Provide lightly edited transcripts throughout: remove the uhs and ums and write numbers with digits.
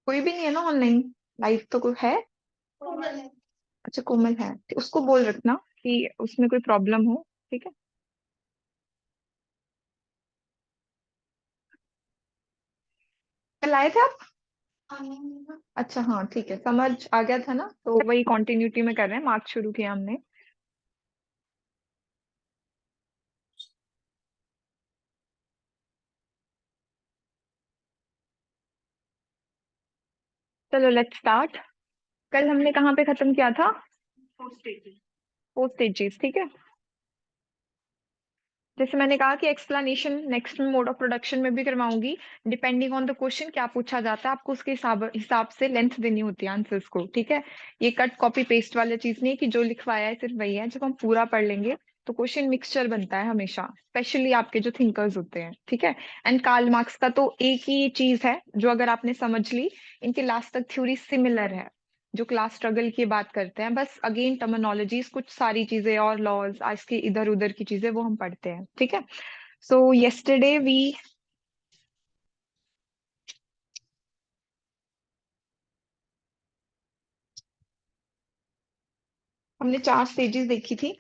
कोई भी नहीं है ना ऑनलाइन? लाइव तो कोई है? अच्छा, कोमल है, तो उसको बोल रखना कि उसमें कोई प्रॉब्लम हो। ठीक है। कल आए थे आप? अच्छा, हाँ ठीक है, समझ आ गया था ना, तो वही कंटिन्यूटी में कर रहे हैं, मार्क्स शुरू किया हमने। चलो लेट्स स्टार्ट। कल हमने कहाँ पे खत्म किया था? फोर स्टेजेस, ठीक है। जैसे मैंने कहा कि explanation next mode of production में भी करवाऊंगी। डिपेंडिंग ऑन द क्वेश्चन क्या पूछा जाता है, आपको उसके हिसाब हिसाब से लेंथ देनी होती है आंसर्स को, ठीक है। ये कट कॉपी पेस्ट वाला चीज नहीं है कि जो लिखवाया है सिर्फ वही है। जब हम पूरा पढ़ लेंगे तो क्वेश्चन मिक्सचर बनता है हमेशा, स्पेशली आपके जो थिंकर्स होते हैं, ठीक है। एंड कार्ल मार्क्स का तो एक ही चीज है जो अगर आपने समझ ली, इनके लास्ट तक थ्योरी सिमिलर है। जो क्लास स्ट्रगल की बात करते हैं, बस अगेन टर्मिनोलॉजीज, कुछ सारी चीजें और लॉज आज की इधर उधर की चीजें वो हम पढ़ते हैं, ठीक है। सो yesterday वी हमने चार स्टेजेस देखी थी।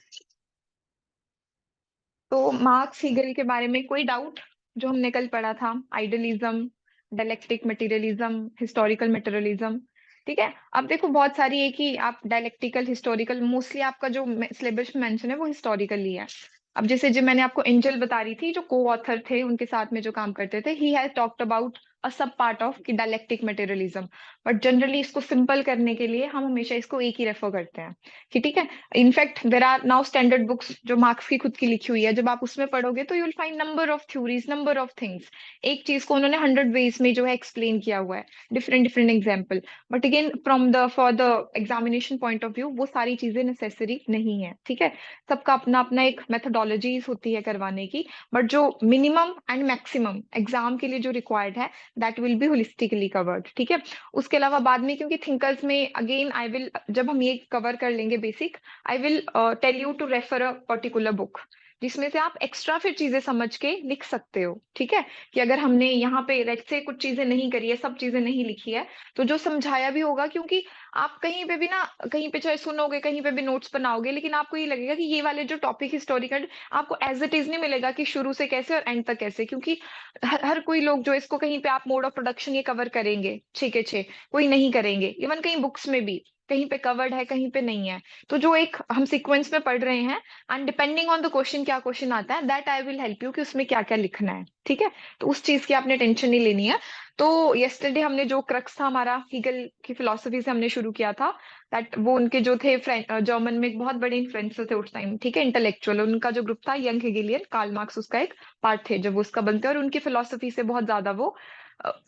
तो मार्क्स हीगल के बारे में कोई डाउट? जो हमने कल पढ़ा था, idealism, dialectic materialism, historical materialism, ठीक है। अब देखो बहुत सारी एक ही, आप डायलेक्टिकल हिस्टोरिकल, मोस्टली आपका जो सिलेबस में मेंशन है वो हिस्टोरिकल ही है। अब जैसे जो मैंने आपको एंजल बता रही थी, जो को ऑथर थे उनके साथ में जो काम करते थे, he has talked about a सब पार्ट ऑफ की डायलेक्टिक मटेरियलिज्म। बट जनरली इसको सिंपल करने के लिए हम हमेशा इसको एक ही रेफर करते हैं कि ठीक है। In fact there are now standard books जो मार्क्स की खुद की लिखी हुई है, जब आप उसमें पढ़ोगे तो you will find number of theories, number of things. एक चीज को उन्होंने 100 वेज में जो है एक्सप्लेन किया हुआ है, different different example. But again from the for the examination point of view वो सारी चीजें नेसेसरी नहीं है, ठीक है। सबका अपना अपना एक मेथोडोलॉजीज होती है करवाने की। बट जो मिनिमम एंड मैक्सिमम एग्जाम के लिए जो रिक्वायर्ड है, that will be holistically covered, ठीक है। उसके अलावा बाद में, क्योंकि थिंकर्स में अगेन आई विल, जब हम ये कवर कर लेंगे basic, I will tell you to refer a particular book, जिसमें से आप एक्स्ट्रा फिर चीजें समझ के लिख सकते हो, ठीक है। कि अगर हमने यहाँ पे रेट से कुछ चीजें नहीं करी है, सब चीजें नहीं लिखी है, तो जो समझाया भी होगा, क्योंकि आप कहीं पे भी ना, कहीं पे चाहे सुनोगे, कहीं पे भी नोट्स बनाओगे, लेकिन आपको ये लगेगा कि ये वाले जो टॉपिक हिस्टोरिकल आपको एज इट इज नहीं मिलेगा कि शुरू से कैसे और एंड तक कैसे, क्योंकि हर कोई लोग जो इसको कहीं पे आप मोड ऑफ प्रोडक्शन ये कवर करेंगे छह के छह, कोई नहीं करेंगे। इवन कहीं बुक्स में भी कहीं पे कवर्ड है, कहीं पे नहीं है। तो जो एक हम सीक्वेंस में पढ़ रहे हैं, and depending on the question क्या क्वेश्चन आता है, that I will help you कि उसमें क्या क्या लिखना है, ठीक है। तो उस चीज की आपने टेंशन नहीं लेनी है। तो यस्टरडे हमने जो क्रक्स था हमारा हीगल की फिलोसफी से हमने शुरू किया था, दैट वो उनके जो थे जर्मन में एक बहुत बड़े इन्फ्लुएंसर थे उस टाइम, ठीक है, इंटेलेक्चुअल। उनका जो ग्रुप था यंग हेगेलियन, कार्ल मार्क्स उसका एक पार्ट थे जब वो उसका बनते हैं, और उनकी फिलोसफी से बहुत ज्यादा वो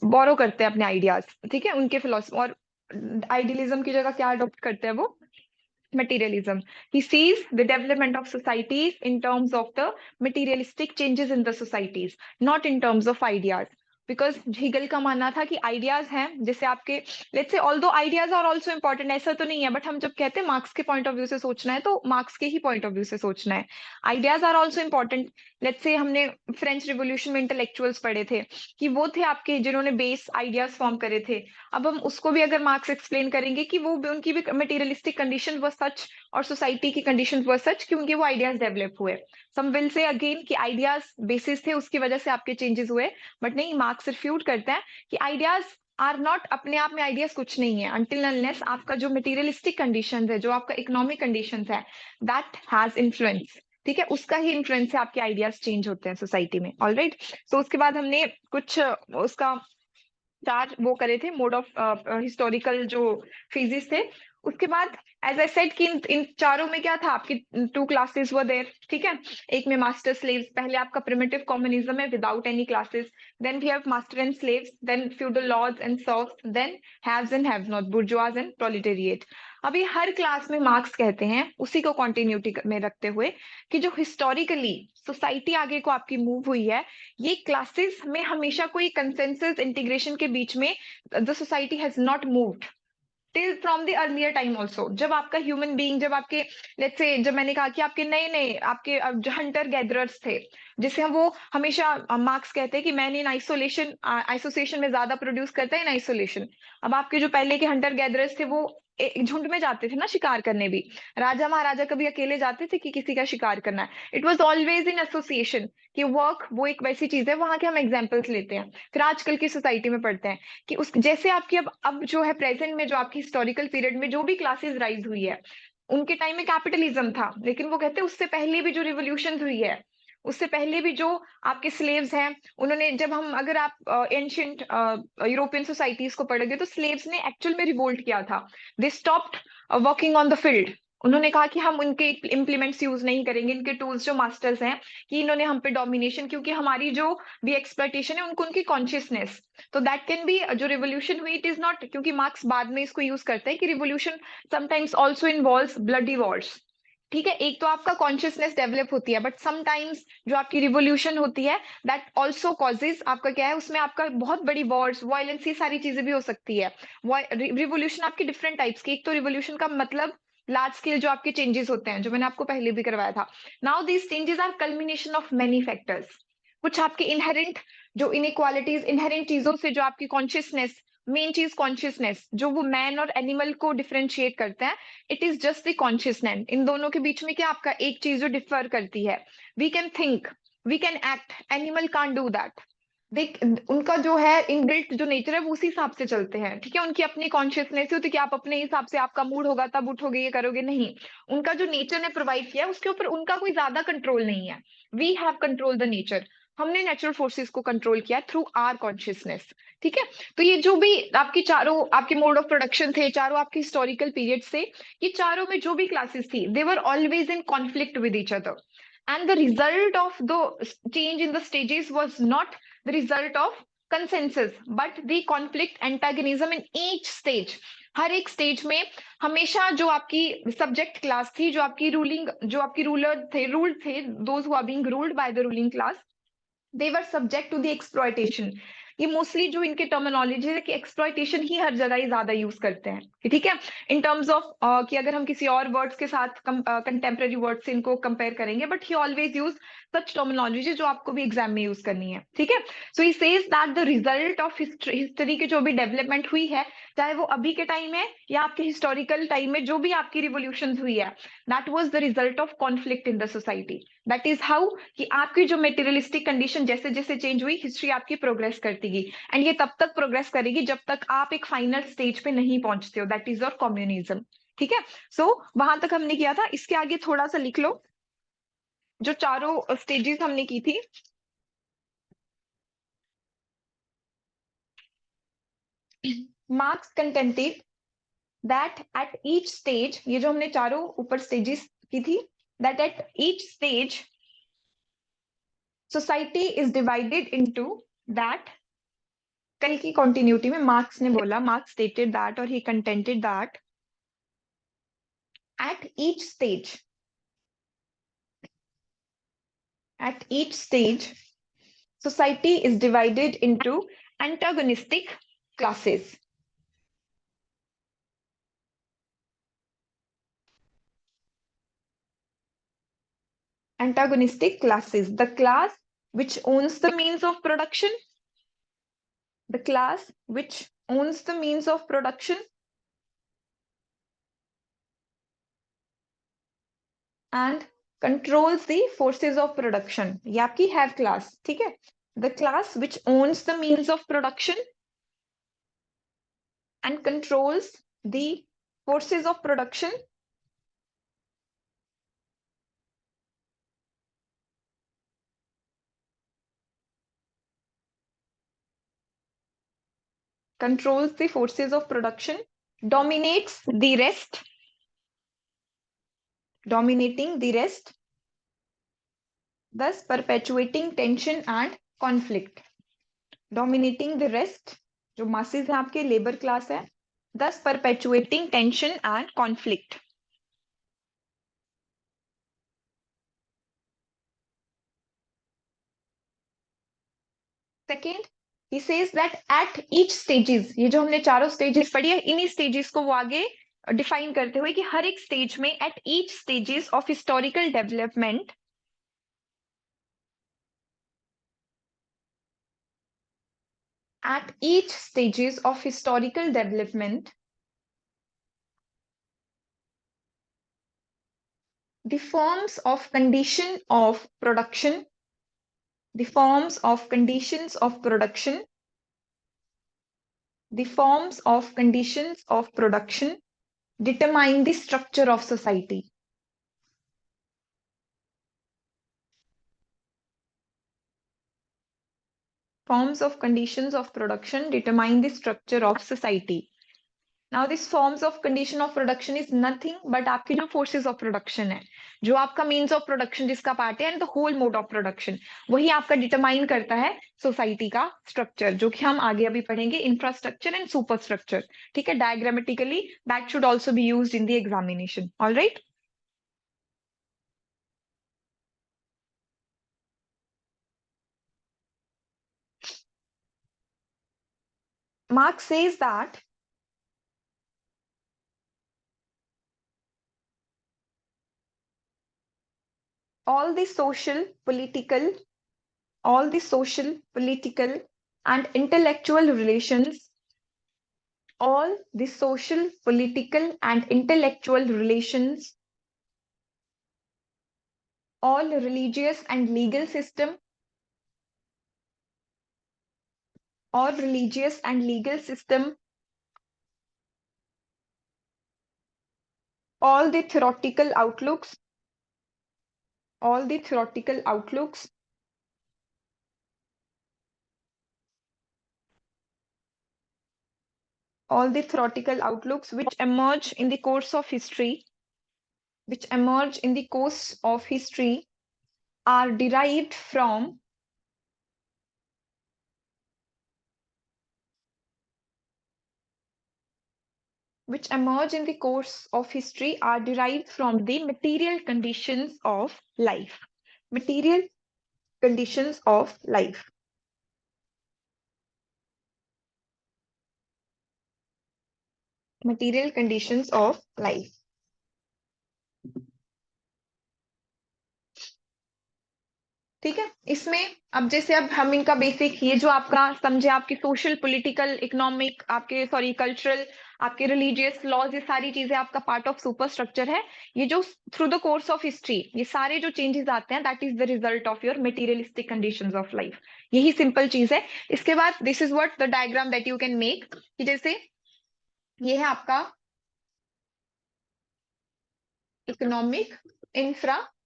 बोरो करते हैं अपने आइडियाज, ठीक है, उनके फिलोसफी। और आइडियलिज्म की जगह क्या अडॉप्ट करते हैं वो? materialism. He sees the development of societies in terms of the materialistic changes in the societies, not in terms of ideas. Because Hegel का मानना था कि आइडियाज हैं, जैसे आपके, let's say although ideas are also important, ऐसा तो नहीं है, बट हम जब कहते हैं मार्क्स के पॉइंट ऑफ व्यू से सोचना है, तो मार्क्स के ही पॉइंट ऑफ व्यू से सोचना है। Ideas are also important. Let's say हमने फ्रेंच रिवोल्यूशन में इंटेलेक्चुअल्स पढ़े थे, कि वो थे आपके जिन्होंने बेस आइडियाज फॉर्म करे थे। अब हम उसको भी अगर मार्क्स एक्सप्लेन करेंगे कि वो भी, उनकी भी मटेरियलिस्टिक कंडीशन व सच, और सोसाइटी की कंडीशंस वर सच कि उनके वो आइडियाज डेवलप हुए। सम विल से अगेन कि आइडियाज बेसिस थे, उसकी वजह से आपके चेंजेस हुए। बट नहीं, मार्क्स रिफ्यूट करते हैं कि आइडियाज आर नॉट, अपने आप में आइडियाज कुछ नहीं है, अनटिल अनलेस आपका जो मटेरियलिस्टिक कंडीशंस है, जो आपका इकोनॉमिक कंडीशंस है, दैट हैज इन्फ्लुएंस, ठीक है, उसका ही इन्फ्लुएंस से आपके आइडियाज चेंज होते हैं सोसाइटी में, ऑलराइट। तो उसके बाद हमने कुछ उसका चार वो करे थे मोड ऑफ हिस्टोरिकल जो फेजेस थे। उसके बाद एज आई सेड कि इन चारों में क्या था, आपकी टू क्लासेस वर देयर, ठीक है। एक में मास्टर स्लेव्स, पहले आपका प्रिमिटिव कम्युनिज्म है without any classes, then we have master and slaves, then feudal lords and serfs, then haves and have not, bourgeoisie and proletariat. अभी हर क्लास में मार्क्स कहते हैं, उसी को कॉन्टिन्यूटी में रखते हुए, कि जो हिस्टोरिकली सोसाइटी आगे को आपकी मूव हुई है, ये क्लासेस में हमेशा कोई कंसेंसस इंटीग्रेशन के बीच में the society has not moved, till from the earlier time also, जब आपका ह्यूमन बीइंग, जब आपके लेट्स से, जब मैंने कहा कि आपके नए नए आपके जो हंटर गैदरर्स थे, जिसे हम वो हमेशा मार्क्स कहते हैं कि मैन इन आइसोलेशन, आइसोसिएशन में ज्यादा प्रोड्यूस करता है इन आइसोलेशन। अब आपके जो पहले के हंटर गैदरर्स थे वो झुंड में जाते थे ना शिकार करने भी। राजा महाराजा कभी अकेले जाते थे कि किसी का शिकार करना है? It was always in association. कि वर्क वो एक वैसी चीज है, वहां के हम एग्जाम्पल्स लेते हैं, फिर आजकल की सोसाइटी में पढ़ते हैं कि उस जैसे आपकी अब जो है प्रेजेंट में, जो आपकी हिस्टोरिकल पीरियड में जो भी क्लासेस राइज हुई है, उनके टाइम में कैपिटलिज्म था, लेकिन वो कहते हैं उससे पहले भी जो रिवोल्यूशन हुई है, उससे पहले भी जो आपके स्लेव्स हैं, उन्होंने जब हम अगर आप एंशियंट यूरोपियन सोसाइटीज को पढ़ोगे तो स्लेव्स ने एक्चुअल में रिवोल्ट किया था। They stopped working on the field. उन्होंने कहा कि हम उनके इम्प्लीमेंट्स यूज नहीं करेंगे, इनके टूल्स जो मास्टर्स हैं, कि इन्होंने हम पे डोमिनेशन, क्योंकि हमारी जो भी एक्सप्लॉइटेशन है उनको उनकी कॉन्शियसनेस। तो दैट कैन बी जो रिवोल्यूशन हुई, इट इज नॉट, क्योंकि मार्क्स बाद में इसको यूज करते हैं कि revolution sometimes also involves bloody Wars. ठीक है, एक तो आपका कॉन्शियसनेस डेवलप होती है, बट समटाइम्स जो आपकी रिवोल्यूशन होती है दैट ऑल्सो कॉजेज आपका क्या है, उसमें आपका बहुत बड़ी वॉर्स, वायलेंस, ये सारी चीजें भी हो सकती है। रिवोल्यूशन आपकी डिफरेंट टाइप्स की, एक तो रिवोल्यूशन का मतलब लार्ज स्केल जो आपके चेंजेस होते हैं, जो मैंने आपको पहले भी करवाया था। Now these changes are culmination of many factors. कुछ आपके इनहेरेंट जो इनइक्वालिटीज, इनहेरेंट चीजों से जो आपकी कॉन्शियसनेस, मेन चीज कॉन्शियसनेस, जो वो मैन और एनिमल को डिफरेंशिएट करता है, it is just the consciousness. इन दोनों के बीच में क्या आपका एक चीज जो डिफर करती है, we can think, we can act, animal can't do that. देख, उनका जो है इनबिल्ट जो नेचर है वो उसी हिसाब से चलते हैं, ठीक है, उनकी अपनी कॉन्शियसनेस होती है कि आप अपने हिसाब से, आपका मूड होगा तब उठोगे, ये करोगे, नहीं। उनका जो नेचर ने प्रोवाइड किया है उसके ऊपर उनका कोई ज्यादा कंट्रोल नहीं है। We have control the nature. हमने नेचुरल फोर्सेस को कंट्रोल किया थ्रू आर कॉन्शियसनेस। ठीक है। तो ये जो भी आपकी चारों आपके मोड ऑफ प्रोडक्शन थे, चारों आपके हिस्टोरिकल पीरियड से, ये चारों में जो भी क्लासेस थी, they were always in conflict with each other, and the result of the change in the stages was not the result of consensus but the conflict antagonism in each stage। हर एक stage में हमेशा जो आपकी subject class थी, जो आपकी ruling, जो आपकी रूल थे, those who are being ruled by the ruling class, they were subject to the exploitation. ये मोस्टली जो इनके टर्मिनोलॉजी है कि एक्सप्लॉयटेशन ही हर जगह ही ज्यादा यूज करते हैं, ठीक है। इन टर्म्स ऑफ कि अगर हम किसी और वर्ड्स के साथ कंटेम्प्रेरी वर्ड से इनको कंपेयर करेंगे, but he always use such terminology जो आपको भी एग्जाम में यूज करनी है, ठीक है। So he says that the result of history की जो भी डेवलपमेंट हुई है, चाहे वो अभी के टाइम है या आपके हिस्टोरिकल टाइम में जो भी आपकी रिवोल्यूशन हुई है, that was the result of conflict in the society. That is how कि आपकी जो मेटेरियलिस्टिक कंडीशन जैसे जैसे चेंज हुई, हिस्ट्री आपकी प्रोग्रेस करती गई, एंड ये तब तक प्रोग्रेस करेगी जब तक आप एक फाइनल स्टेज पे नहीं पहुंचते हो, दैट इज योर कम्युनिज्म। ठीक है। सो वहां तक हमने किया था, इसके आगे थोड़ा सा लिख लो जो चारों स्टेजेस हमने की थी। Marks contented that at each stage, ये जो हमने चारों ऊपर स्टेजेस की थी, that at each stage society is divided into that. कल की कंटिन्यूटी में मार्क्स ने बोला, मार्क्स स्टेटेड दैट और he contented that at each stage, at each stage society is divided into antagonistic classes। Antagonistic classes, the class which owns the means of production, the class which owns the means of production and controls the forces of production, ये आपकी have class, ठीक है। The class which owns the means of production and controls the forces of production controls the forces of production, dominates the rest, dominating the rest, thus perpetuating tension and conflict। Dominating the rest, जो masses है आपके labour class है, thus perpetuating tension and conflict। Second, he says that at each stages, ये जो हमने चारों stages पढ़ी है, इन्हीं स्टेजेस को वो आगे डिफाइन करते हुए कि हर एक स्टेज में at each stages of historical development, at each stages of historical development, the forms of condition of production, the forms of conditions of production, the forms of conditions of production determine the structure of society. Forms of conditions of production determine the structure of society. Now this forms of condition of production is nothing but आपके जो forces of production है, जो आपका means of production जिसका part है, and the whole mode of production, वही आपका determine करता है society का structure, जो कि हम आगे अभी पढ़ेंगे, infrastructure and superstructure. ठीक है, diagrammatically that should also be used in the examination. All right. Marx says that all the social, political, and intellectual relations, all the social, political, and intellectual relations, all religious and legal system, all religious and legal system, all the theoretical outlooks, all the theoretical outlooks, all the theoretical outlooks which emerge in the course of history, which emerge in the course of history are derived from which emerge in the course of history are derived from the material conditions of life. Material conditions of life. Material conditions of life. ठीक है, इसमें अब जैसे अब हम इनका basic, ये जो आपका समझे आपकी सोशल, पॉलिटिकल, इकोनॉमिक, आपके सॉरी कल्चरल, आपके रिलीजियस लॉज, ये सारी चीजें आपका पार्ट ऑफ सुपर स्ट्रक्चर है. ये जो through the course of history ये सारे जो चेंजेस आते हैं, that is the result of your materialistic conditions of life. यही सिंपल चीज है. इसके बाद this is what the diagram that you can make, कि जैसे ये है आपका इकोनॉमिक इंफ्रास्ट्रक्चर.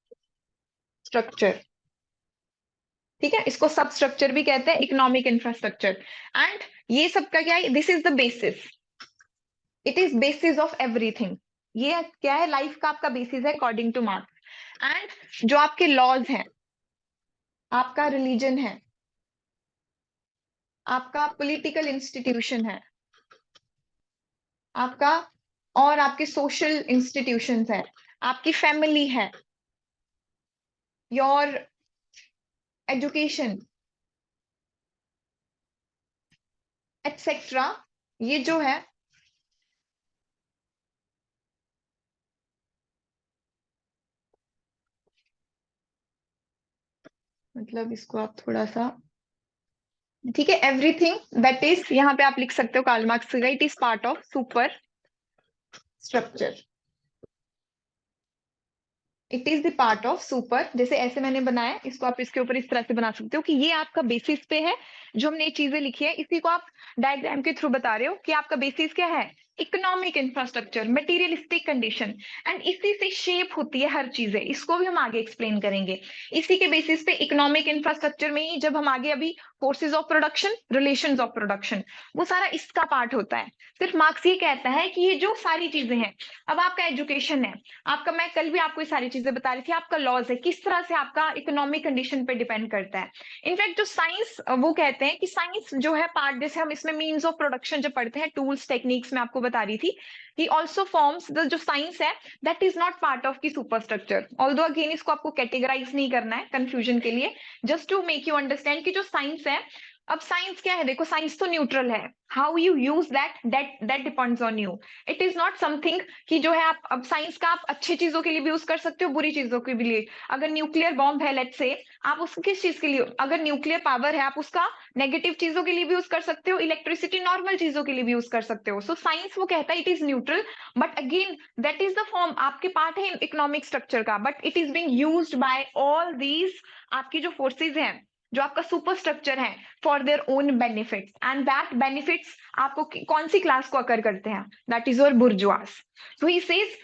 ठीक है, इसको सब स्ट्रक्चर भी कहते हैं, इकोनॉमिक इंफ्रास्ट्रक्चर. एंड ये सब का क्या है, this is the basis, it is basis of everything. ये क्या है, लाइफ का आपका बेसिस है अकॉर्डिंग टू मार्क्स. एंड जो आपके लॉज हैं, आपका रिलीजन है, आपका पॉलिटिकल इंस्टीट्यूशन है, आपका और आपके सोशल इंस्टीट्यूशंस है, आपकी फैमिली है, योर एजुकेशन एटसेट्रा, ये जो है मतलब इसको आप थोड़ा सा, ठीक है, एवरीथिंग दैट इज, यहाँ पे आप लिख सकते हो कार्ल मार्क्स का, it is part of super structure. It is the part of super, जैसे ऐसे मैंने बनाया, इसको आप इसके ऊपर इस तरह से बना सकते हो कि ये आपका बेसिस पे है, जो हमने ये चीजें लिखी है, इसी को आप डायग्राम के थ्रू बता रहे हो कि आपका बेसिस क्या है, economic infrastructure, materialistic condition. And इसी से शेप होती है हर चीजें, इसको भी हम आगे एक्सप्लेन करेंगे. इसी के बेसिस पे इकोनॉमिक इंफ्रास्ट्रक्चर में ही जब हम आगे अभी forces of production, relations of production, वो सारा इसका पार्ट होता है. सिर्फ मार्क्स ये कहता है कि ये जो सारी चीजें हैं, अब आपका एजुकेशन है, आपका, मैं कल भी आपको ये सारी चीजें बता रही थी, आपका लॉज है, किस तरह से आपका इकोनॉमिक कंडीशन पे डिपेंड करता है. इनफैक्ट जो साइंस, वो कहते हैं कि साइंस जो है पार्ट, जैसे हम इसमें मीन्स ऑफ प्रोडक्शन जब पढ़ते हैं, टूल्स टेक्निक्स में आपको बता रही थी, ही ऑल्सो फॉर्म्स द, जो साइंस है that is not part of की सुपरस्ट्रक्चर. ऑल्दो अगेन इसको आपको कैटेगराइज नहीं करना है कंफ्यूजन के लिए, just to make you understand कि जो साइंस है अब साइंस क्या है, देखो साइंस तो न्यूट्रल है, how you use that depends on you. It is not something कि जो है आप, अब साइंस का आप अच्छी चीजों के लिए भी यूज कर सकते हो, बुरी चीजों के लिए। अगर न्यूक्लियर बॉम्ब है लेट्स से, आप उसको किस चीज के लिए, अगर न्यूक्लियर पावर है आप उसका नेगेटिव चीजों के लिए भी यूज कर सकते हो, इलेक्ट्रिसिटी नॉर्मल चीजों के लिए भी यूज कर सकते हो। सो साइंस वो कहता है it is neutral, but again that is the form, आपके पार्ट है इकोनॉमिक स्ट्रक्चर का, but it is being used by all these, आपकी जो फोर्सेज हैं, जो आपका सुपर स्ट्रक्चर है, for their own benefits, and that benefits आपको कौन सी क्लास को अकर करते हैं, that is your bourgeois. So he says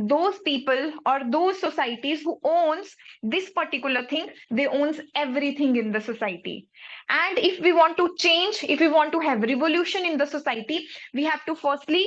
those people or those societies who owns this particular thing, they owns everything in the society. And if we want to change, if we want to have revolution in the society, we have to firstly,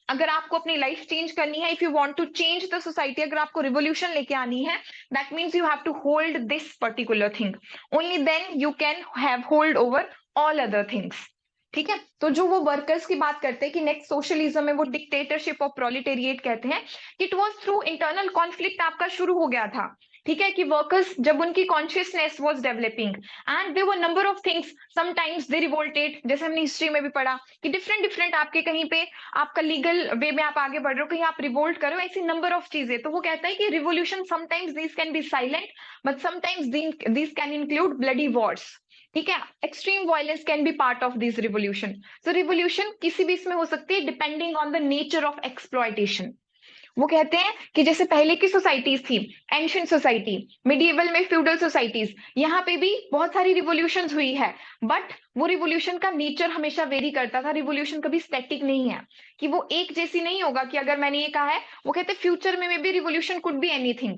अगर आपको अपनी life change करनी है, if you want to change the society, अगर आपको revolution लेके आनी है, that means you have to hold this particular thing, only then you can have hold over all other things. ठीक है, तो जो वो वर्कर्स की बात करते हैं कि नेक्स्ट सोशलिज्म में वो डिक्टेटरशिप ऑफ प्रोलिटेरिएट कहते हैं, it was through internal conflict आपका शुरू हो गया था। ठीक है, कि वर्कर्स जब उनकी consciousness was developing and there were number of things, sometimes they revolted, जैसे हमने हिस्ट्री में भी पढ़ा कि डिफरेंट डिफरेंट आपके कहीं पे आपका लीगल वे में आप आगे बढ़ रहे हो, कहीं आप रिवोल्ट करो, ऐसी नंबर ऑफ चीजें। तो वो कहता है कि revolution sometimes this can be silent, but sometimes this can include bloody Wars. ठीक है, extreme violence can be part of this revolution. So revolution किसी भी इसमें हो सकती है depending on the nature of exploitation. वो कहते हैं कि जैसे पहले की सोसाइटीज थी, एंशियंट सोसाइटी, मिडिएवल में फ्यूडल सोसाइटीज, यहाँ पे भी बहुत सारी रिवोल्यूशंस हुई है, बट वो रिवोल्यूशन का नेचर हमेशा वेरी करता था। रिवोल्यूशन कभी स्टैटिक नहीं है, कि वो एक जैसी नहीं होगा कि अगर मैंने ये कहा है, वो कहते हैं फ्यूचर में भी रिवोल्यूशन कुड बी एनीथिंग,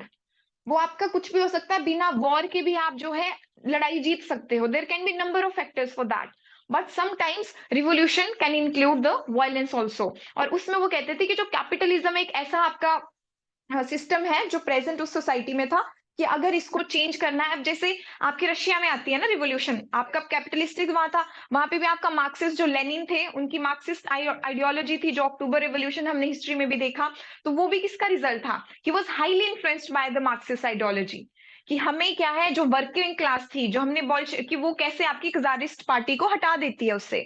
वो आपका कुछ भी हो सकता है, बिना वॉर के भी आप जो है लड़ाई जीत सकते हो। There can be number of factors for that, but sometimes revolution can include the violence also. और उसमें वो कहते थे कि जो कैपिटलिज्म एक ऐसा आपका सिस्टम है जो प्रेजेंट उस सोसाइटी में था, कि अगर इसको चेंज करना है, अब जैसे आपकी रशिया में आती है ना रिवोल्यूशन, आपका कैपिटलिस्टिक वहां था, वहां पे भी आपका मार्क्सिस्ट जो लेनिन थे, उनकी मार्क्सिस्ट आइडियोलॉजी थी, जो अक्टूबर रिवोल्यूशन हमने हिस्ट्री में भी देखा, तो वो भी किसका रिजल्ट था, he was highly influenced by the Marxist ideology. कि हमें क्या है, जो वर्किंग क्लास थी, जो हमने कि वो कैसे आपकी कजारिस्ट पार्टी को हटा देती है उससे,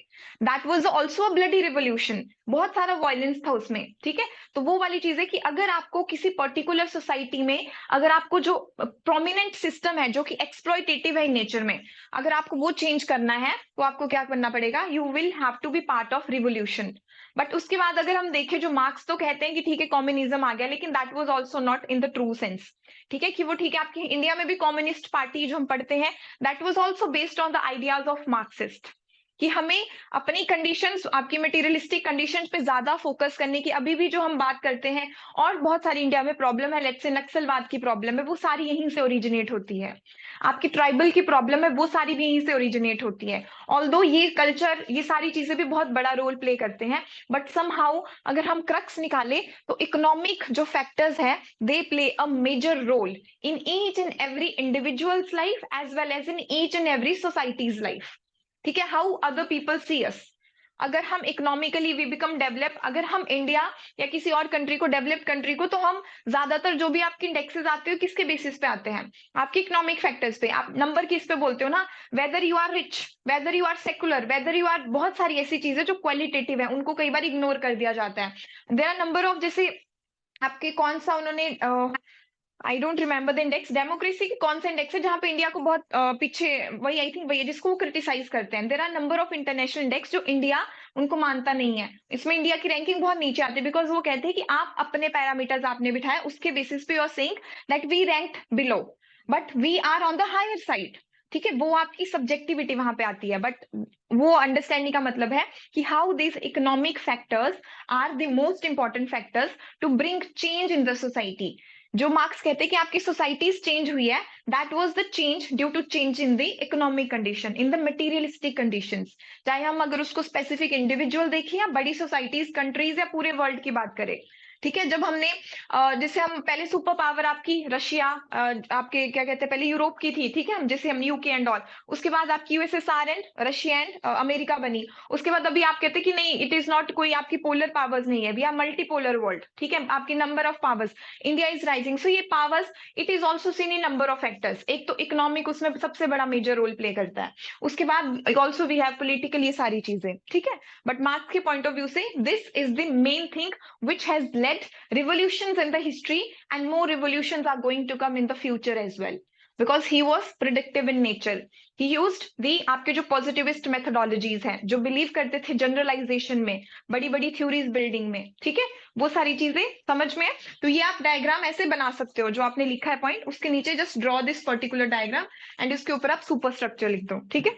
that was also a bloody revolution, बहुत सारा वायलेंस था उसमें। ठीक है, तो वो वाली चीज है कि अगर आपको किसी पर्टिकुलर सोसाइटी में, अगर आपको जो प्रोमिनेंट सिस्टम है जो कि एक्सप्लॉयटेटिव है इन नेचर में, अगर आपको वो चेंज करना है, तो आपको क्या करना पड़ेगा, you will have to be part of revolution. But उसके बाद अगर हम देखें, जो मार्क्स तो कहते हैं कि ठीक है कम्युनिज्म आ गया, लेकिन that was also not in the true sense. ठीक है, कि वो ठीक है, आपकी इंडिया में भी कम्युनिस्ट पार्टी जो हम पढ़ते हैं, that was also based on the ideas of Marxist, कि हमें अपनी कंडीशंस, आपकी मटेरियलिस्टिक कंडीशंस पे ज्यादा फोकस करने की, अभी भी जो हम बात करते हैं, और बहुत सारी इंडिया में प्रॉब्लम है, लेट्स से नक्सलवाद की प्रॉब्लम है, वो सारी यहीं से ओरिजिनेट होती है। आपकी ट्राइबल की प्रॉब्लम है, वो सारी भी यहीं से ओरिजिनेट होती है। ऑल्दो ये कल्चर, ये सारी चीजें भी बहुत बड़ा रोल प्ले करते हैं, बट समहाउ अगर हम क्रक्स निकाले, तो इकोनॉमिक जो फैक्टर्स है, they play a major role in each and every individuals life as well as in each and every societies life. ठीक है, how other people see us, अगर हम इकोनॉमिकली वी बिकम डेवलप, अगर हम India या किसी और कंट्री को, डेवलप्ड कंट्री को, तो हम ज्यादातर जो भी आपके इंडेक्सेस आते हो किसके बेसिस पे आते हैं, आपके इकोनॉमिक फैक्टर्स पे, आप नंबर किस पे बोलते हो ना, whether you are rich, whether you are secular, whether you are, बहुत सारी ऐसी चीजें जो क्वालिटेटिव है, उनको कई बार इग्नोर कर दिया जाता है। देयर आर नंबर ऑफ, जैसे आपके कौन सा उन्होंने, I don't remember the index, democracy की कौन सा इंडेक्स है जहां पे इंडिया को बहुत पीछे, वही आई थिंक वही है जिसको वो क्रिटिसाइज करते हैं। There are number of international index जो इंडिया उनको मानता नहीं है, इसमें इंडिया की रैंकिंग बहुत नीचे आती है, बिकॉज वो कहते हैं कि आप अपने पैरामीटर्स आपने बिठाए, उसके बेसिस पे you are saying that we ranked below, but we are on the higher side. ठीक है, वो आपकी सब्जेक्टिविटी वहां पे आती है, बट वो अंडरस्टैंडिंग का मतलब है कि how this economic factors are the most important factors to bring change in the society. जो मार्क्स कहते हैं कि आपकी सोसाइटीज चेंज हुई है, that was the change due to change in the economic condition, in the materialistic conditions. चाहे हम अगर उसको स्पेसिफिक इंडिविजुअल देखें, या बड़ी सोसाइटीज, कंट्रीज, या पूरे वर्ल्ड की बात करें, ठीक है, जब हमने जैसे हम पहले सुपर पावर आपकी रशिया, आपके क्या कहते हैं, पहले यूरोप की थी, ठीक है, जैसे हम यूके एंड ऑल, उसके बाद आपकी USSR and Russia and America बनी। उसके बाद अभी आप कहते हैं कि नहीं, इट इज नॉट कोई आपकी पोलर पावर्स नहीं है, वी आर मल्टीपोलर वर्ल्ड, ठीक है, आपकी number of powers, India is rising. So ये powers it is also seen in number of factors. एक तो इकोनॉमिक उसमें सबसे बड़ा मेजर रोल प्ले करता है, उसके बाद ऑल्सो वी हैव पॉलिटिकल, ये सारी चीजें, ठीक है। बट मार्क्स के पॉइंट ऑफ व्यू से this is the main thing which has led revolutions in the history, and more revolutions are going to come in the future as well, because he was predictive in nature. He used the आपके जो positivist methodologies हैं, जो believe करते थे generalisation में, बड़ी बड़ी theories building में, ठीक है, वो सारी चीजें समझ में है। तो ये आप डायग्राम ऐसे बना सकते हो, जो आपने लिखा है पॉइंट, उसके नीचे just draw this particular diagram and उसके ऊपर आप सुपर स्ट्रक्चर लिख दो, ठीक है।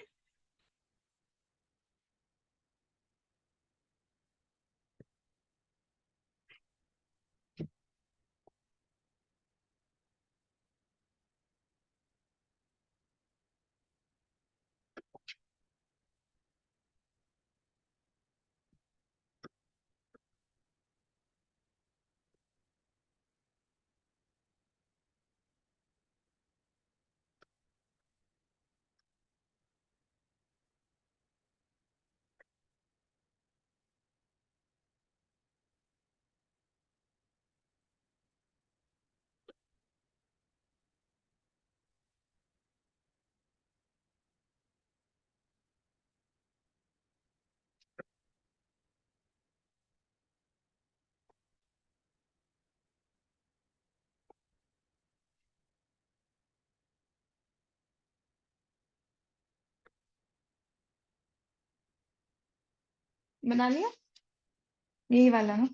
बना लिया, यही वाला ना।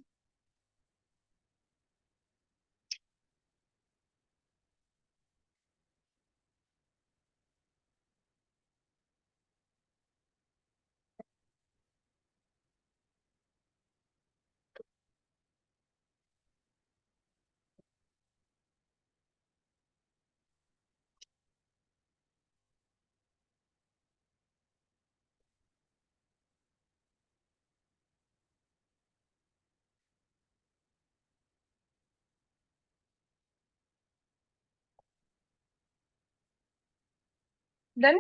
डन,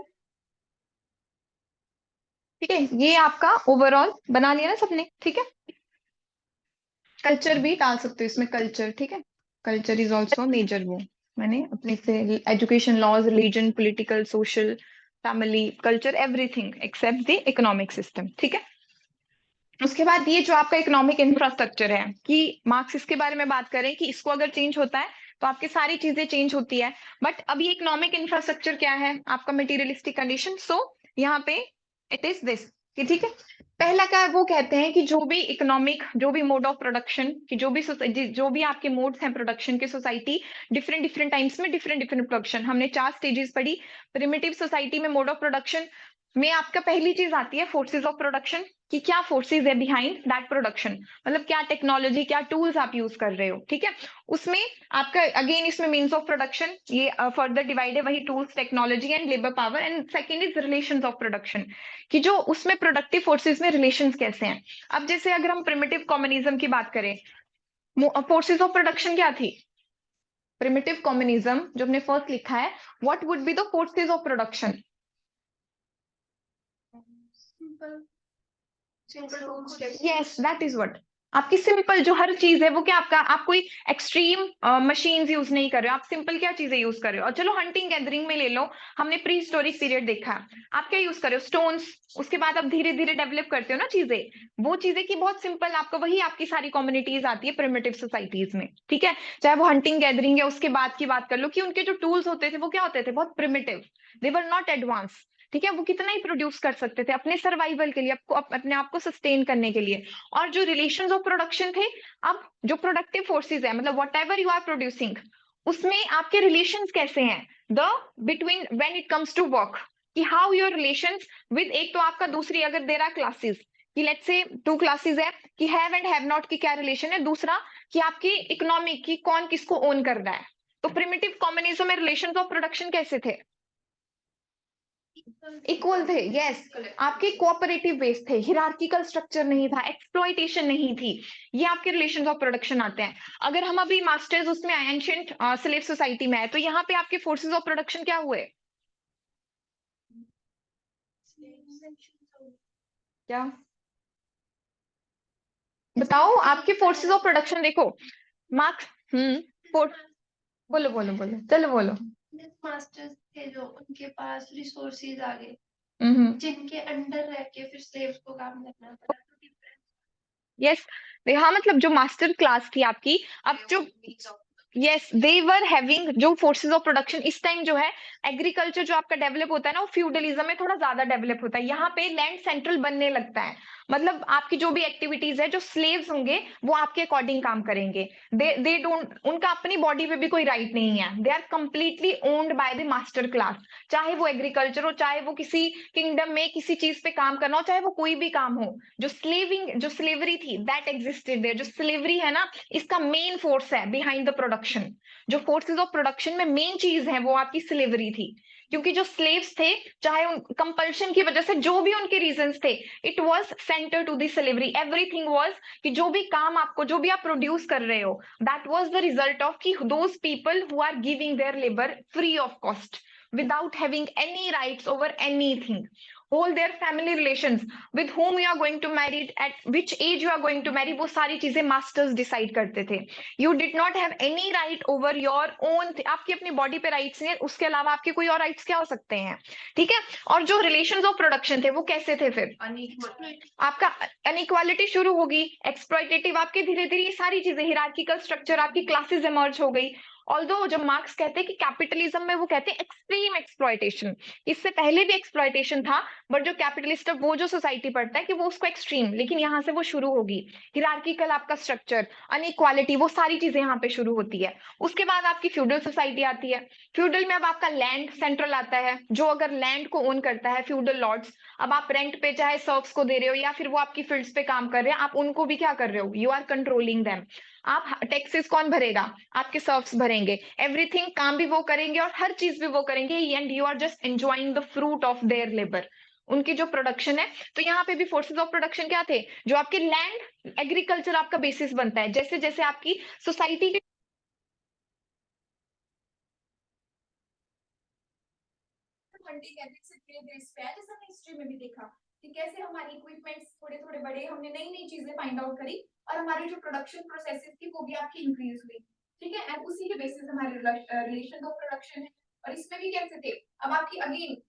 ठीक है, ये आपका ओवरऑल बना लिया ना सबने, ठीक है। कल्चर भी डाल सकते हो इसमें, कल्चर, ठीक है, कल्चर इज ऑल्सो मेजर, वो मैंने अपने से, education, laws, religion, political, social, family, culture, everything except the economic system, ठीक है। उसके बाद ये जो आपका इकोनॉमिक इंफ्रास्ट्रक्चर है, कि मार्क्स इसके बारे में बात करें कि इसको अगर चेंज होता है तो आपकी सारी चीजें चेंज होती है। बट अभी इकोनॉमिक इंफ्रास्ट्रक्चर क्या है आपका, मटेरियलिस्टिक कंडीशन। सो यहाँ पे इट इज दिस, कि ठीक है, पहला का वो कहते हैं कि जो भी इकोनॉमिक, जो भी मोड ऑफ प्रोडक्शन, कि जो भी आपके मोड्स हैं प्रोडक्शन के, सोसाइटी डिफरेंट डिफरेंट टाइम्स में डिफरेंट डिफरेंट प्रोडक्शन, हमने 4 स्टेजेस पढ़ी। प्रिमिटिव सोसाइटी में मोड ऑफ प्रोडक्शन में आपका पहली चीज आती है फोर्सेज ऑफ प्रोडक्शन, कि क्या फोर्सेज है बिहाइंड दैट प्रोडक्शन, मतलब क्या टेक्नोलॉजी, क्या टूल्स आप यूज कर रहे हो, ठीक है। उसमें आपका अगेन इसमें मीन्स ऑफ प्रोडक्शन, ये फर्दर डिवाइड है, वही tools, technology and labour power. And second is relations of production, कि जो उसमें प्रोडक्टिव फोर्सेज में रिलेशंस कैसे हैं। अब जैसे अगर हम प्रिमिटिव कम्युनिज्म की बात करें, फोर्सेज ऑफ प्रोडक्शन क्या थी, प्रिमिटिव कम्युनिज्म जो हमने फर्स्ट लिखा है, what would be the forces of production. Yes, that is what, आपकी सिंपल जो हर चीज है वो क्या, आपका, आप कोई एक्सट्रीम मशीन्स यूज नहीं कर रहे हो, आप सिंपल क्या चीजें यूज कर रहे हो। और चलो हंटिंग गैदरिंग में ले लो, हमने प्री हिस्टोरिक पीरियड देखा, आप क्या यूज कर रहे हो, स्टोन्स। उसके बाद आप धीरे धीरे डेवलप करते हो ना चीजें, वो चीजें की बहुत सिंपल, आपको वही आपकी सारी कम्युनिटीज आती है प्रिमिटिव सोसाइटीज में, ठीक है। चाहे वो हंटिंग गैदरिंग है, उसके बाद की बात कर लो, कि उनके जो टूल्स होते थे वो क्या होते थे, बहुत primitive, they were not advance, ठीक है। वो कितना ही प्रोड्यूस कर सकते थे अपने सर्वाइवल के लिए, आपको अपने आप को सस्टेन करने के लिए। और जो रिलेशंस ऑफ प्रोडक्शन थे, अब जो प्रोडक्टिव फोर्सेज है, मतलब whatever you are producing, उसमें आपके रिलेशंस कैसे हैं, the between when it comes to work, कि हाउ योर रिलेशंस विद, एक तो आपका, दूसरी अगर देर आर क्लासेस, कि लेट्स से 2 क्लासेस है, कि हैव एंड हैव नॉट की क्या रिलेशन है, दूसरा कि आपकी इकोनॉमिक की कौन किसको ओन कर रहा है। तो प्रिमिटिव कम्युनिज्म में रिलेशंस ऑफ प्रोडक्शन कैसे थे, इक्वल थे, यस। आपके कोऑपरेटिव बेस थे, हिरार्किकल स्ट्रक्चर नहीं था, एक्सप्लॉइटेशन नहीं थी। ये आपके रिलेशंस ऑफ प्रोडक्शन आते हैं। अगर हम अभी मास्टर्स उसमें एंशिएंट स्लेव सोसाइटी में है, तो यहाँ पे आपके फोर्सेस ऑफ प्रोडक्शन क्या हुए? क्या बताओ आपके फोर्सेस ऑफ प्रोडक्शन? देखो मार्क्स। फोर बोलो बोलो बोलो, चलो बोलो। मास्टर्स थे जो उनके पास रिसोर्सेज आ गए, हम्म। जिनके अंडर रह के फिर स्लेव्स को काम करना पड़ा, तो डिफरेंस। यस। हाँ, मतलब जो मास्टर क्लास थी आपकी, अब जो यस दे वर हैविंग जो फोर्सेस ऑफ प्रोडक्शन इस टाइम जो है, एग्रीकल्चर जो आपका डेवलप होता है ना, वो फ्यूडलिज्म में थोड़ा ज्यादा डेवलप होता है। यहाँ पे लैंड सेंट्रल बनने लगता है। मतलब आपकी जो भी एक्टिविटीज है, जो स्लेव्स होंगे वो आपके अकॉर्डिंग काम करेंगे। दे डोंट, उनका अपनी बॉडी पे भी कोई राइट नहीं है। They are completely owned by the master class. चाहे वो एग्रीकल्चर हो, चाहे वो किसी किंगडम में किसी चीज पे काम करना हो, चाहे वो कोई भी काम हो। जो स्लेवरी थी दैट एग्जिस्टेड देयर। जो स्लेवरी है ना, इसका मेन फोर्स है बिहाइंड द प्रोडक्शन। जो फोर्सेस ऑफ प्रोडक्शन में मेन चीज है वो आपकी स्लेवरी थी। क्योंकि जो स्लेव्स थे, चाहे उन कंपल्शन की वजह से जो भी उनके रीजंस थे, it was center to the slavery. Everything was कि जो भी काम आपको, जो भी आप प्रोड्यूस कर रहे हो, that was the result of कि those people who are giving their labour free of cost, without having any rights over anything. All their family relations, with whom you are going to marry, at which age you are going to marry, वो सारी चीजें masters decide करते थे। You did not have any right over your own. आपकी अपनी body पे rights नहीं है, उसके अलावा आपके कोई और राइट्स क्या हो सकते हैं? ठीक है। और जो रिलेशंस ऑफ प्रोडक्शन थे वो कैसे थे फिर? आपका अनइक्वालिटी शुरू होगी, एक्सप्लॉइटेटिव, आपके धीरे धीरे ये सारी चीजें, हिरार्किकल स्ट्रक्चर, आपकी क्लासेस इमर्ज हो गई। ऑल्दो जब मार्क्स कहते हैं कि कैपिटलिज्म में, वो कहते हैं एक्सट्रीम एक्सप्लॉइटेशन। इससे पहले भी एक्सप्लॉइटेशन था, बट जो कैपिटलिस्ट वो जो सोसाइटी पढ़ता है कि वो उसको एक्सट्रीम, लेकिन यहाँ से वो शुरू होगी। हिरार्किकल आपका स्ट्रक्चर, अनइक्वालिटी, वो सारी चीजें यहाँ पे शुरू होती है। उसके बाद आपकी फ्यूडल सोसाइटी आती है। फ्यूडल में अब आपका लैंड सेंट्रल आता है। जो अगर लैंड को ओन करता है, फ्यूडल लॉर्ड्स, अब आप रेंट पे चाहे सर्व्स को दे रहे हो या फिर वो आपकी फील्ड्स पे काम कर रहे हैं, आप उनको भी क्या कर रहे हो? You are controlling them. आप टैक्सेस कौन भरेगा? आपके सर्व्स भरेंगे। एवरीथिंग, काम भी वो करेंगे और हर चीज भी वो करेंगे, and you are just enjoying the fruit of their labour, उनकी जो प्रोडक्शन है। तो यहाँ पे भी फोर्सेस ऑफ प्रोडक्शन क्या थे? जो आपके लैंड, एग्रीकल्चर आपका बेसिस बनता है। जैसे जैसे आपकी सोसाइटी के फंडिंग एथिक्स के बेस पे है, जैसे हमने हिस्ट्री में भी देखा कि कैसे हमारी इक्विपमेंट्स थोड़े थोड़े बड़े, हमने नई नई चीजें फाइंड आउट करी और हमारी जो प्रोडक्शन प्रोसेसेस थी वो भी आपकी इंक्रीज हुई। ठीक है, एंड उसी के बेसिस हमारे रिलेशन ऑफ प्रोडक्शन है। और इसमें भी कैसे थे? अब आपकी अगेन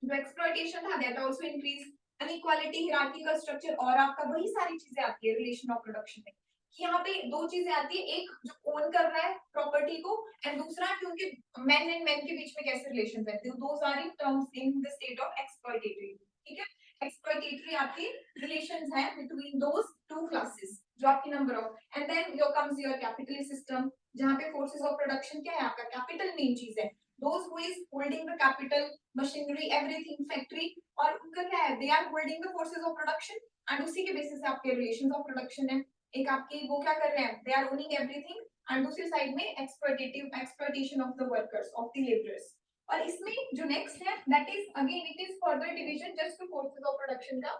जो एक्सप्लॉइटेशन था that also increase, inequality, hierarchical structure, और आपका वही सारी चीजें आती है रिलेशन ऑफ प्रोडक्शन में। कि यहाँ पे दो चीजें आती है, एक जो ओन कर रहा है प्रॉपर्टी को, एंड दूसरा कि उनके मैन एंड मैन के बीच में कैसे रिलेशन रहते हैं। Those are in terms in the state of exploitatory. ठीक है, एक्सप्लॉइटेटरी आपकी रिलेशंस हैं बिटवीन दोस टू क्लासेस, जो आपकी number of, and then your comes your capitalist system, जहां पे फोर्सेस ऑफ प्रोडक्शन क्या है? आपका कैपिटल मेन चीज है। those who is holding the capital, machinery, everything, factory, और उनका क्या है? they are holding the forces of production, and उसी के बेसिस से आपके relations of production है। एक आपकी वो क्या कर रहे हैं? they are owning everything, and दूसरी साइड में exploitation of the workers, of the laborers। और इसमें जो नेक्स्ट है that is again it is further division just to forces of production का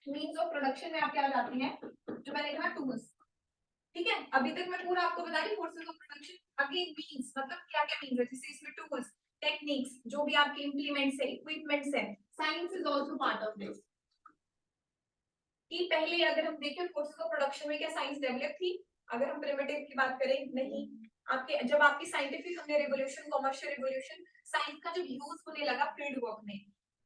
means of production में आप क्या लाते हैं? जो मैंने कहा tools। ठीक है, अभी तक मैं पूरा आपको बता रही forces of production. Again means मतलब क्या क्या मींस है, जैसे इसमें टूल्स, टेक्निक्स, जो भी आपके इंप्लीमेंट्स है, इक्विपमेंट्स है, science is also part of this. कि पहले अगर हम देखें फोर्सेस ऑफ प्रोडक्शन में क्या साइंस डेवलप थी? अगर हम प्रिमिटिव की बात करें, नहीं। आपके जब आपकी साइंटिफिक हमने रिवॉल्यूशन, कमर्शियल रिवॉल्यूशन, साइंस का जब यूज होने लगा फील्ड वर्क में,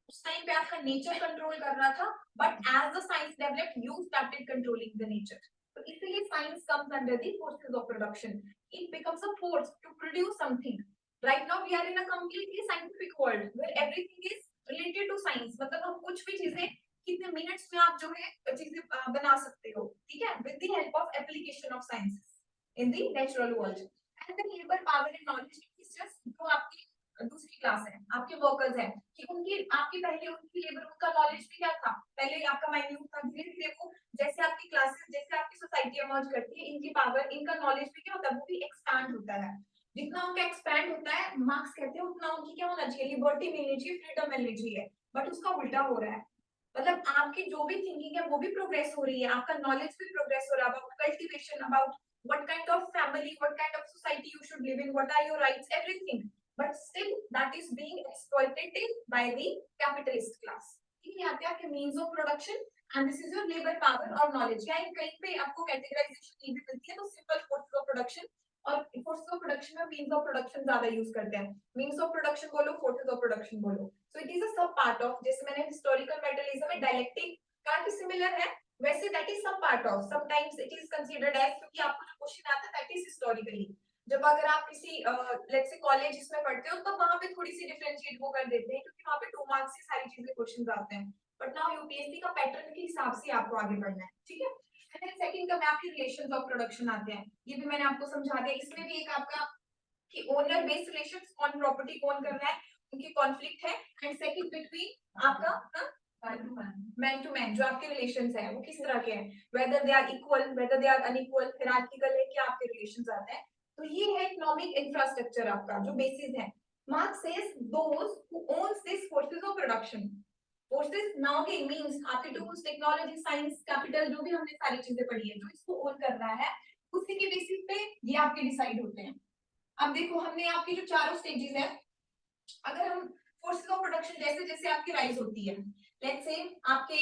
उस टाइम पे आपका नेचर कंट्रोल कर रहा था, but as the science developed you started controlling the nature. तो इसलिए science comes under the forces of production. It becomes a force to produce something. Right now we are in a completely scientific world where everything is related to science. मतलब हम कुछ भी चीजें कितने minutes में आप जो है चीजें बना सकते हो। ठीक है, with the help of application of sciences in the natural world. And the labour power and knowledge is just जो आपकी दूसरी क्लास है, आपके वर्कर्स हैं, कि उनकी आपकी पहले उनकी लेबर, उनका नॉलेज भी क्या था? पहले आपका माइन्यूट था, धीरे धीरे वो जैसे आपकी क्लासेस, जैसे आपकी सोसाइटी इमर्ज करती है, इनकी पावर, इनका नॉलेज भी क्या होता है? वो भी एक्सपैंड होता है। जितना उनका एक्सपैंड होता है, मार्क्स कहते हैं उतना उनकी क्या होना चाहिए, लिबर्टी मिलनी चाहिए, फ्रीडम मिलनी चाहिए, बट उसका उल्टा हो रहा है। मतलब आपकी जो भी थिंकिंग है वो भी प्रोग्रेस हो रही है, आपका नॉलेज भी प्रोग्रेस हो रहा है about cultivation, about what kind of family, what kind of society you should live in, what are your rights, everything, but still that is being exploited by the capitalist class. ठीक है, यहाँ पे आपके means of production and this is your labor power और knowledge, या कहीं पे आपको categorization नहीं भी मिलती है तो simple forces of production, और forces of production में means of production ज्यादा यूज करते हैं, means of production बोलो, forces of production बोलो, so it is a sub part of, जैसे मैंने historical materialism में dialectic काफी similar है, वैसे that is some part of, sometimes it is considered as, क्योंकि आपको जो क्वेश्चन आता है that is historically, जब अगर आप किसी लेट्स से कॉलेज इसमें पढ़ते हो तो वहां पे थोड़ी सी डिफरेंशिएट वो कर देते हैं क्योंकि वहां पे 2 मार्क्स से सारी चीजें क्वेश्चंस आते हैं, बट नाउ यूपीएससी का पैटर्न के हिसाब से आपको आगे बढ़ना है, ठीक है। एंड सेकंड का मैं आपके रिलेशंस ऑफ प्रोडक्शन आते हैं, ये भी मैंने आपको समझा दिया, इसमें भी एक आपका कि ओनर बेस्ड रिलेशंस, कौन प्रॉपर्टी कौन कर रहा है, उनकी कॉन्फ्लिक्ट है, एंड सेकंड बिटवीन आपका मैन टू मैन जो आपके रिलेशंस हैं वो किस तरह के हैं, whether they are equal, whether they are unequal, hierarchical है, क्या आपके रिलेशंस आते हैं, तो ये है इकोनॉमिक इंफ्रास्ट्रक्चर आपका जो बेसिस है। Marks says those who owns this forces of production, forces now के मींस आपके टूल्स, टेक्नोलॉजी, साइंस, कैपिटल, जो भी हमने सारी चीजें पढ़ी है, जो इसको ओन कर रहा है उसी के बेसिस पे ये आपके डिसाइड होते हैं। अब देखो हमने आपकी जो चारों स्टेजेस है, अगर हम फोर्सेस ऑफ प्रोडक्शन जैसे जैसे आपकी राइज होती है, लेट्स से आपके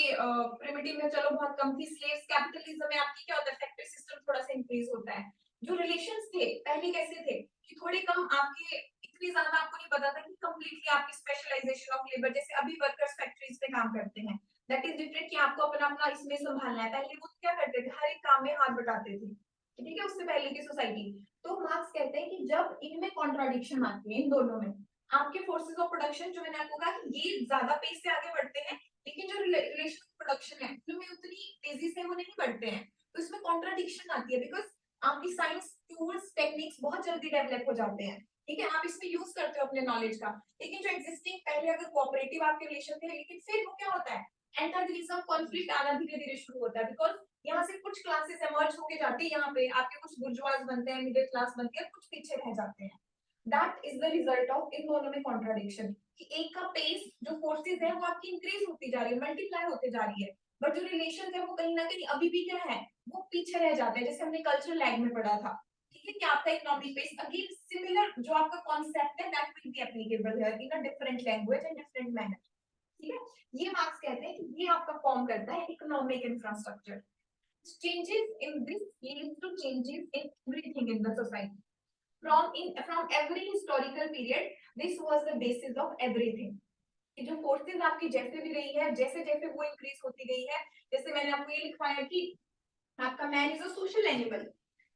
प्रिमिटिव में चलो बहुत कम थी स्लेव्स, कैपिटलिज्म में आपकी क्या होता है, फैक्टरी सिस्टम थोड़ा सा इंक्रीज होता है, जो रिलेशंस थे पहले कैसे थे कि थोड़े कम आपके, इतनी ज्यादा आपको नहीं पता था कि कंप्लीटली आपकी स्पेशलाइजेशन ऑफ लेबर, जैसे अभी वर्कर्स फैक्ट्रीज पे काम करते हैं, दैट इज डिफरेंट कि आपको अपना अपना इसमें संभालना है, पहले वो क्या करते थे, हर एक काम में हाथ बटाते थे, ठीक है, उससे पहले की सोसाइटी। तो मार्क्स कहते हैं कि जब इनमें कॉन्ट्राडिक्शन आती है इन दोनों में, आपके फोर्सेस ऑफ प्रोडक्शन जो मैंने आपको कहा कि ये ज्यादा पेस से आगे बढ़ते हैं, लेकिन जो रिलेशन ऑफ प्रोडक्शन है उनमें उतनी तेजी से वो नहीं बढ़ते हैं, तो इसमें कॉन्ट्राडिक्शन आती है, बिकॉज आपकी साइंस, टूल्स, टेक्निक्स बहुत जल्दी डेवलप हो जाते हैं, ठीक है, आप इसमें यूज करते हो अपने नॉलेज का, लेकिन जो एग्जिस्टिंग पहले अगर कोऑपरेटिव आपके रिलेशन थे, लेकिन फिर वो क्या होता है, एंटागोनिज्म, कॉन्फ्लिक्ट आना धीरे धीरे शुरू होता है, बिकॉज यहाँ से कुछ क्लासेस एमर्ज होके जाती है, यहाँ पे आपके कुछ बुर्जुआज बनते हैं, मिडिल क्लास बनते हैं, कुछ पीछे रह जाते हैं, that is the result of इन दोनों में कॉन्ट्राडिक्शन, कि एक का पेस जो फोर्सेस है वो आपकी इंक्रीज होती जा रही है, मल्टीप्लाई होते जा रही है, बट जो रिलेशन है वो कहीं ना कहीं अभी भी क्या है, वो पीछे रह जाते हैं, जैसे हमने कल्चरल लैग में पढ़ा था, ठीक है, कि आपका इकोनॉमिक पेस अगेन सिमिलर जो आपका कॉन्सेप्ट है that will be applicable here in a different language and different manner, ठीक है। ये मार्क्स कहते हैं कि ये आपका फॉर्म करता है economic infrastructure, changes in this leads to changes in everything in the society, from every historical period this was the basis of everything, कि जो फोर्सेस आपकी जैसे भी रही है, जैसे जैसे वो इंक्रीज होती गई है, जैसे मैंने आपको ये लिखवाया कि आपका man is a social animal,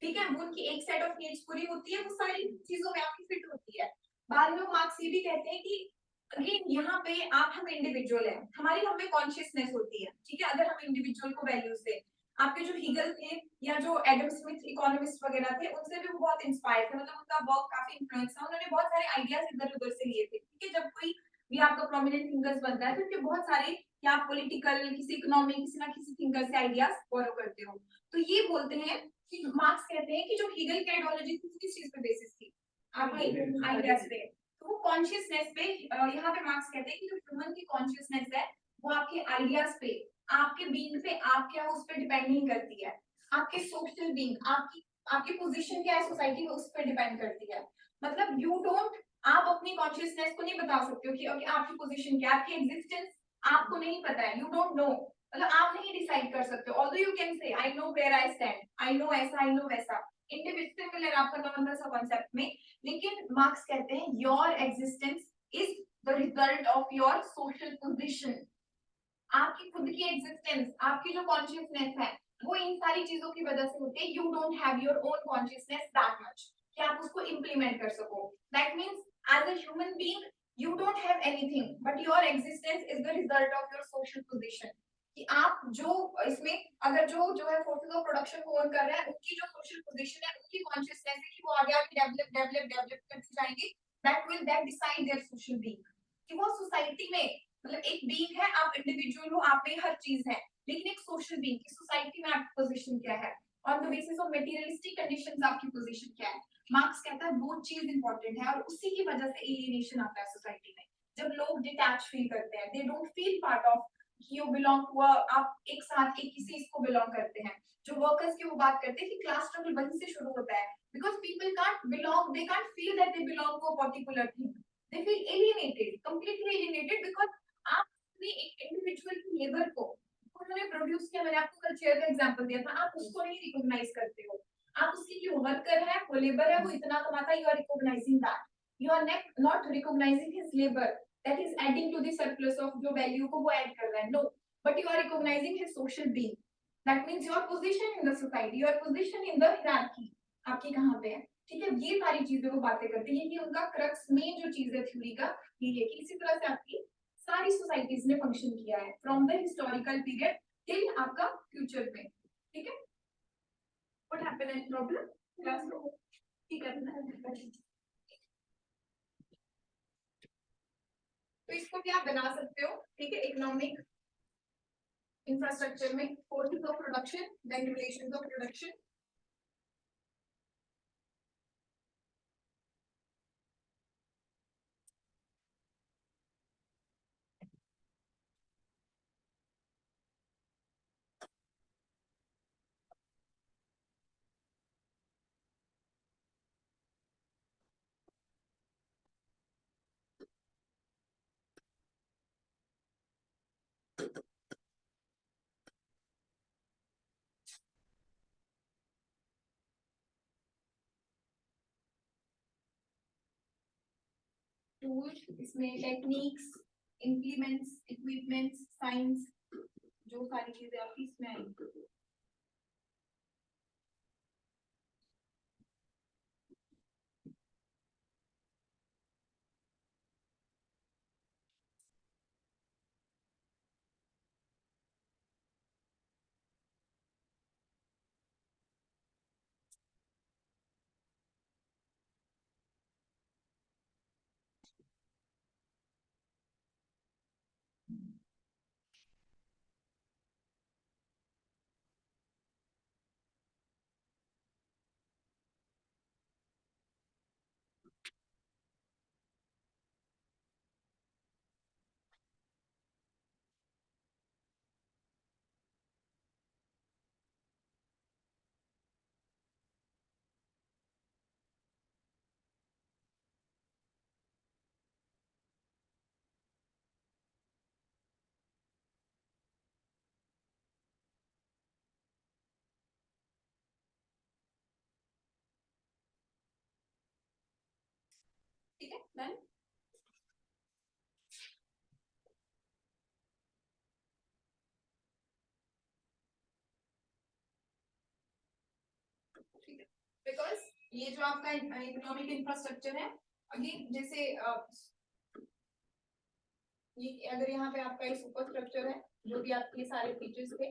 ठीक है, वो उनकी एक सेट ऑफ नीड्स पूरी होती है, वो सारी चीजों में आपकी फिट होती है, बाद में मार्क्स ये भी कहते हैं कि अगेन यहाँ पे आप, हम इंडिविजुअल है, हमारी हमें कॉन्शियसनेस होती है, ठीक है, अगर हम इंडिविजुअल को वैल्यूज दें, आपके जो हीगल थे या जो एडम स्मिथ इकोनॉमिस्ट वगैरह थे उनसे भी वो बहुत इंस्पायर थे, मतलब उनका वर्क काफी इन्फ्लुएंस था, उन्होंने बहुत सारे आइडियाज इधर उधर से लिए थे, ठीक है, जब कोई भी आपका प्रोमिनेंट थिंकर्स बनता है तो उनके बहुत सारे, या आप पॉलिटिकल, किसी इकोनॉमिक, किसी ना किसी थिंकर से आइडियाज फॉलो करते हो, तो ये बोलते हैं कि मार्क्स कहते हैं कि जो हीगल की आइडियोलॉजी थी किस चीज पे बेसिस थी, आपके आइडियाज पे, तो वो कॉन्शियसनेस पे, यहाँ पे मार्क्स कहते हैं कि जो ह्यूमन की कॉन्शियसनेस है वो आपके आइडियाज पे, आपके बीइंग पे, आप क्या हो उस पर डिपेंड नहीं करती है, आपके सोशल बीइंग, आपकी पोजीशन क्या है सोसाइटी में उस पर डिपेंड करती है, मतलब यू डोंट, आप अपनी कॉन्शियसनेस को नहीं बता सकते हो कि आपकी पोजीशन क्या, आपकी एग्जिस्टेंस आपको नहीं पता है, यू डोंट नो, मतलब आप नहीं डिसाइड कर सकते, although you can say I know where I stand, I know ऐसा, आई नो वैसा, इंडिविजुअल आपका नॉर्मल सा कांसेप्ट में, लेकिन मार्क्स कहते हैं your existence is the result of your social position, आपकी खुद की एग्जिस्टेंस, आपकी जो कॉन्शियसनेस है वो इन सारी चीजों की वजह से होती है, you don't have your own consciousness that much कि आप उसको इंप्लीमेंट कर सको, that means as a human being you don't have anything but your existence is the result of your social position, कि आप जो इसमें अगर जो है फोर्सेस ऑफ प्रोडक्शन को ओन कर रहे हैं उनकी जो सोशल पोजीशन है, उनकी कॉन्शियसनेस है कि वो आगे आगे डेवलप करते जाएंगे, that decide their social being, कि वो सोसाइटी में, मतलब एक बीइंग है, आप इंडिविजुअल हो, आप में हर चीज है, लेकिन एक सोशल बीइंग की सोसाइटी में आपकी पोजीशन क्या है, on the basis of materialistic conditions आपकी पोजीशन क्या है। मार्क्स कहता है वो चीज इंपॉर्टेंट है और उसी की वजह से एलियनेशन आता है सोसाइटी में। जब लोग डिटैच फील करते हैं, they don't feel part of, you belong to, आप एक साथ एक किसी इसको बिलोंग करते हैं। जो वर्कर्स की वो बात करते हैं कि क्लास स्ट्रगल वहीं से शुरू होता है, because people can't belong, they can't feel that they belong to a particular thing, they feel alienated, completely alienated, because आप अपने एक इंडिविजुअल की लेबर को उन्होंने प्रोड्यूस किया, मैंने आपको कल चेयर का एग्जांपल दिया था, आप उसको नहीं रिकॉग्नाइज करते हो। आप उसकी जो वर्कर है, वो लेबर है, वो इतना कमाता है, you are recognizing that, you are not recognizing his labour that is adding to the surplus of जो value को वो add कर रहा है, no, but you are recognizing his social being, that means your position in the society, your position in the hierarchy, आपकी कहाँ पे है, ठीक है। ये सारी चीजें वो बातें करते हैं, ये उनका क्रक्स मेन जो चीज है थ्योरी का, ये है कि इसी तरह से आपकी सारी सोसाइटीज ने फंक्शन किया है from the historical period till आपका फ्यूचर में, ठीक है। What happened in problem class में, ठीक है। तो इसको भी आप बना सकते हो, ठीक है। इकोनॉमिक इंफ्रास्ट्रक्चर में forces of production, then relations of production, tools, इसमें टेक्निक्स, इंप्लीमेंट्स, इक्विपमेंट्स, साइंस, जो सारी चीजें आपकी इसमें आएंगी। ठीक है, डन। बिकॉज ये जो आपका इकोनॉमिक इंफ्रास्ट्रक्चर है, अगेन जैसे ये अगर यहाँ पे आपका सुपर स्ट्रक्चर है, जो भी आपके सारे फीचर्स थे,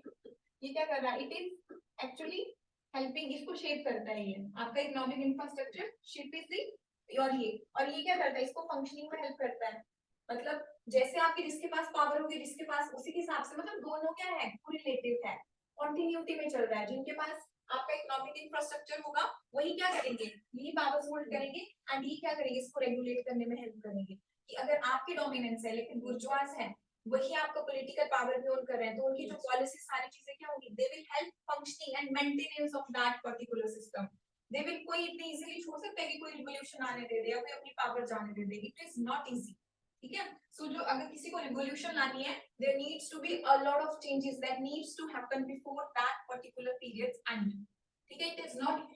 ये क्या कर रहा है, इट इज एक्चुअली हेल्पिंग, इसको शेप करता है, ये आपका economic infrastructure shape is the, और ये क्या करता है, इसको फंक्शनिंग में हेल्प करता है। मतलब जैसे आपके जिसके पास पावर होगी, जिसके पास, उसी के हिसाब से, मतलब दोनों क्या है, कोरिलेटिव है, कंटिन्यूटी में चल रहा है। जिनके पास आपका इकोनॉमिक इंफ्रास्ट्रक्चर होगा, वही क्या करेंगे, यही पावर्स होल्ड करेंगे, एंड ये क्या करेंगे, इसको रेगुलेट करने में हेल्प करेंगे। कि अगर आपकी डोमिनेंस है लेकिन बुर्जुआस है, वही आपका पॉलिटिकल पावर भी होल्ड कर रहे हैं, तो उनकी जो पॉलिसी सारी चीजें क्या होंगी, they will help functioning and maintenance of that particular system. They will, कोई इतनी इजीली छोड़ सकता है कि कोई रिवॉल्यूशन आने दे दे या कोई अपनी पावर जाने दे दे, इट इज नॉट इजी, ठीक है। सो जो अगर किसी को रिवॉल्यूशन लानी है, there needs to be a lot of changes that needs to happen before that particular periods and, ठीक है। इट इज नॉट,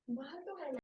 बाहर तो है।